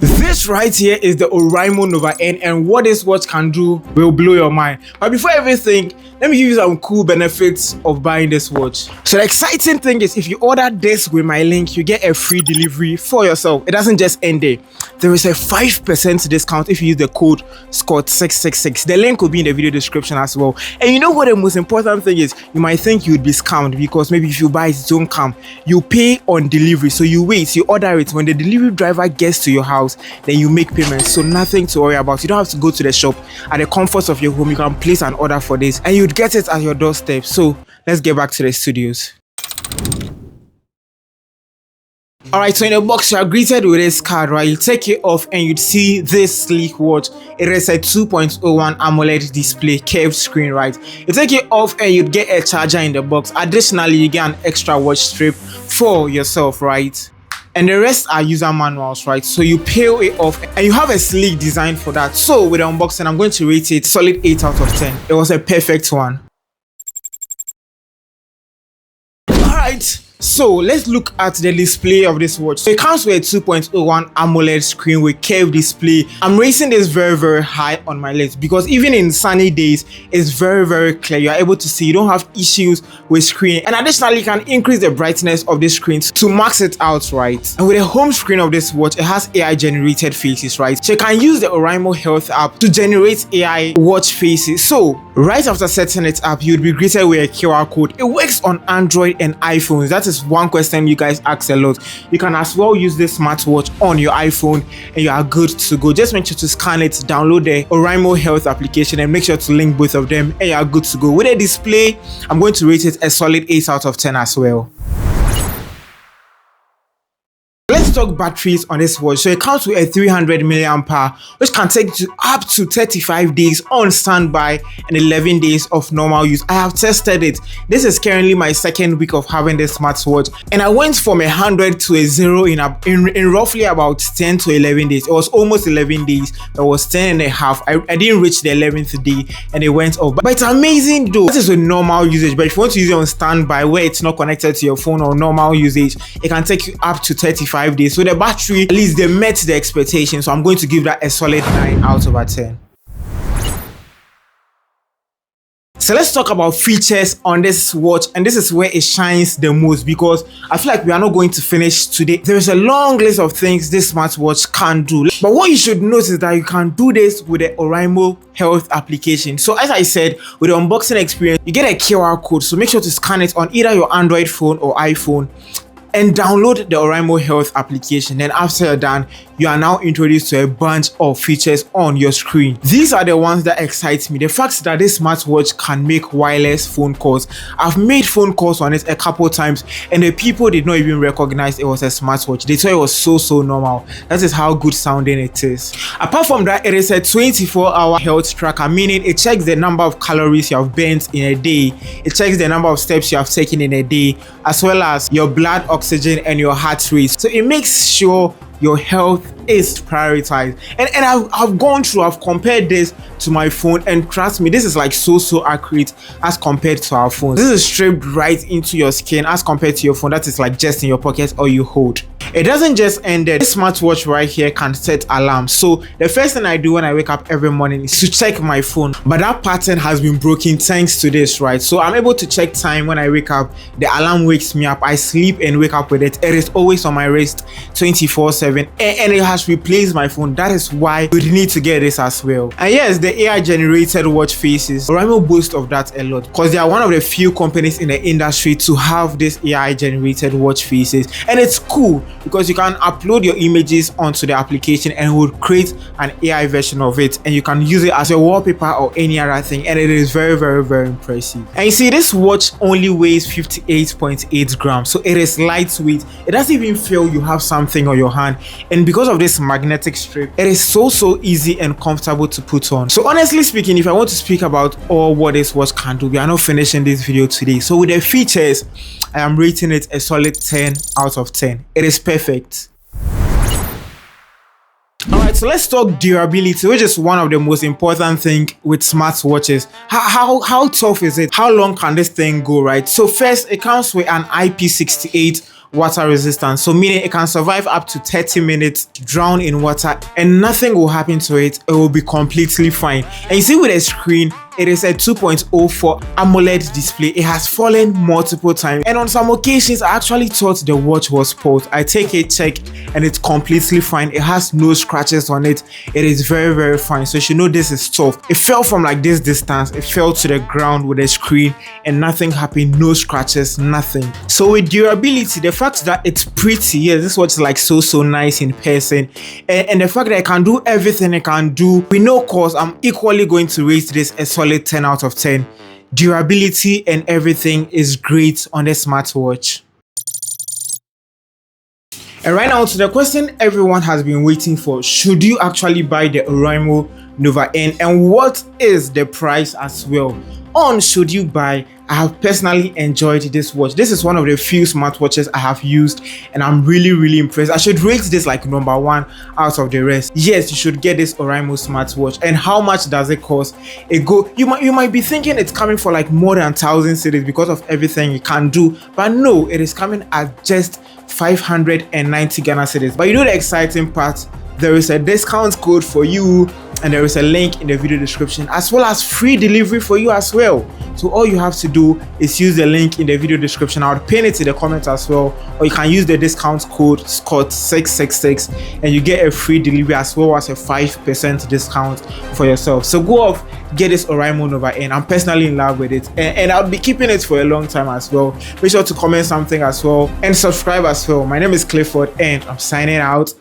This right here is the Orimo Nova N, and what this watch can do will blow your mind. But before everything, let me give you some cool benefits of buying this watch. So the exciting thing is, if you order this with my link, you get a free delivery for yourself. It doesn't just end there. There is a 5% discount if you use the code SCOT666. The link will be in the video description as well. And you know what the most important thing is? You might think you'd be scammed because maybe if you buy it, don't come. You pay on delivery. So you wait, you order it. When the delivery driver gets to your house, then you make payments. So nothing to worry about. You don't have to go to the shop. At the comfort of your home, you can place an order for this and you'd get it at your doorstep. So let's get back to the studios. Alright, so in the box you are greeted with this card, right? You take it off and you'd see this sleek watch. It is a 2.01 AMOLED display, curved screen, right? You take it off and you'd get a charger in the box. Additionally, you get an extra watch strip for yourself, right? And the rest are user manuals, right? So you peel it off and you have a sleek design for that. So with the unboxing, I'm going to rate it solid 8 out of 10. It was a perfect one. Alright, so let's look at the display of this watch. So it comes with a 2.01 AMOLED screen with curved display. I'm rating this very high on my list because even in sunny days, it's very clear. You're able to see, you don't have issues with screen. And additionally, you can increase the brightness of this screen to max it out, right? And with the home screen of this watch, it has AI generated faces, right? So you can use the ORAIMO Health app to generate AI watch faces. So right after setting it up, you'd be greeted with a QR code. It works on Android and iPhones. That is one question you guys ask a lot. You can as well use this smartwatch on your iPhone and you are good to go. Just make sure to scan it, download the ORAIMO Health application and make sure to link both of them and you are good to go. With the display, I'm going to rate it a solid 8 out of 10 as well. Let's talk batteries on this watch. So it comes with a 300 mAh, which can take you up to 35 days on standby and 11 days of normal use. I have tested it. This is currently my second week of having this smartwatch, and I went from 100 to a 0 in roughly about 10 to 11 days. It was almost 11 days. It was 10 and a half. I didn't reach the 11th day and it went off. But it's amazing though. This is a normal usage, but if you want to use it on standby where it's not connected to your phone or normal usage, it can take you up to 35 days. So the battery, at least they met the expectation, so I'm going to give that a solid 9 out of 10. So let's talk about features on this watch, and this is where it shines the most because I feel like we are not going to finish today. There is a long list of things this smartwatch can do, but what you should notice is that you can do this with the ORAIMO Health application. So as I said, with the unboxing experience, you get a QR code, so make sure to scan it on either your Android phone or iPhone and download the ORAIMO Health application. Then after you're done, you are now introduced to a bunch of features on your screen. These are the ones that excite me. The fact that this smartwatch can make wireless phone calls. I've made phone calls on it a couple times and the people did not even recognize it was a smartwatch. They thought it was so normal. That is how good sounding it is. Apart from that, it is a 24-hour health tracker, meaning it checks the number of calories you have burnt in a day. It checks the number of steps you have taken in a day, as well as your blood oxygen and your heart rate. So it makes sure your health is prioritized. And I've compared this to my phone, and trust me, this is like so accurate as compared to our phones. This is stripped right into your skin as compared to your phone that is like just in your pocket or you hold. It doesn't just end there. This smartwatch right here can set alarms. So the first thing I do when I wake up every morning is to check my phone, but that pattern has been broken thanks to this, right? So I'm able to check time when I wake up. The alarm wakes me up, I sleep and wake up with it. It is always on my wrist 24/7 and it has replaced my phone. That is why you need to get this as well. And yes, the AI generated watch faces, ORAIMO boasts of that a lot because they are one of the few companies in the industry to have this AI generated watch faces, and it's cool because you can upload your images onto the application and it will create an AI version of it, and you can use it as a wallpaper or any other thing, and it is very impressive. And you see, this watch only weighs 58.8 grams, so it is lightweight. It doesn't even feel you have something on your hand, and because of this magnetic strip, it is so easy and comfortable to put on. So honestly speaking, if I want to speak about all what this watch can do, we are not finishing this video today. So with the features, I am rating it a solid 10 out of 10. It is perfect. Alright, so let's talk durability, which is one of the most important things with smartwatches. How tough is it? How long can this thing go, right? So first, it comes with an IP68 water resistance, so meaning it can survive up to 30 minutes drown in water and nothing will happen to it. It will be completely fine. And you see with the screen, it is a 2.04 AMOLED display. It has fallen multiple times, and on some occasions I actually thought the watch was paused. I take a check and it's completely fine. It has no scratches on it. It is very fine. So you should know this is tough. It fell from like this distance, it fell to the ground with the screen and nothing happened, no scratches, nothing. So with durability, the fact that it's pretty, yes, this watch is like so nice in person, and the fact that it can do everything it can do with no cost, I'm equally going to rate this a solid 10 out of 10. Durability and everything is great on the smartwatch. And right now to the question everyone has been waiting for: should you actually buy the Orimo Nova N, and what is the price as well? On should you buy, I have personally enjoyed this watch. This is one of the few smartwatches I have used and I'm really impressed. I should rate this like number 1 out of the rest. Yes, you should get this Oraimo smartwatch. And how much does it cost? You might be thinking it's coming for like more than 1,000 cedis because of everything it can do, but no, it is coming at just 590 Ghana cedis. But you know the exciting part, there is a discount code for you and there is a link in the video description, as well as free delivery for you as well. So all you have to do is use the link in the video description. I'll pin it in the comments as well, or you can use the discount code SCOT666 and you get a free delivery as well as a 5% discount for yourself. So go off, get this Orimo Nova N. I'm personally in love with it, and I'll be keeping it for a long time as well. Make sure to comment something as well and subscribe as well. My name is Clifford and I'm signing out.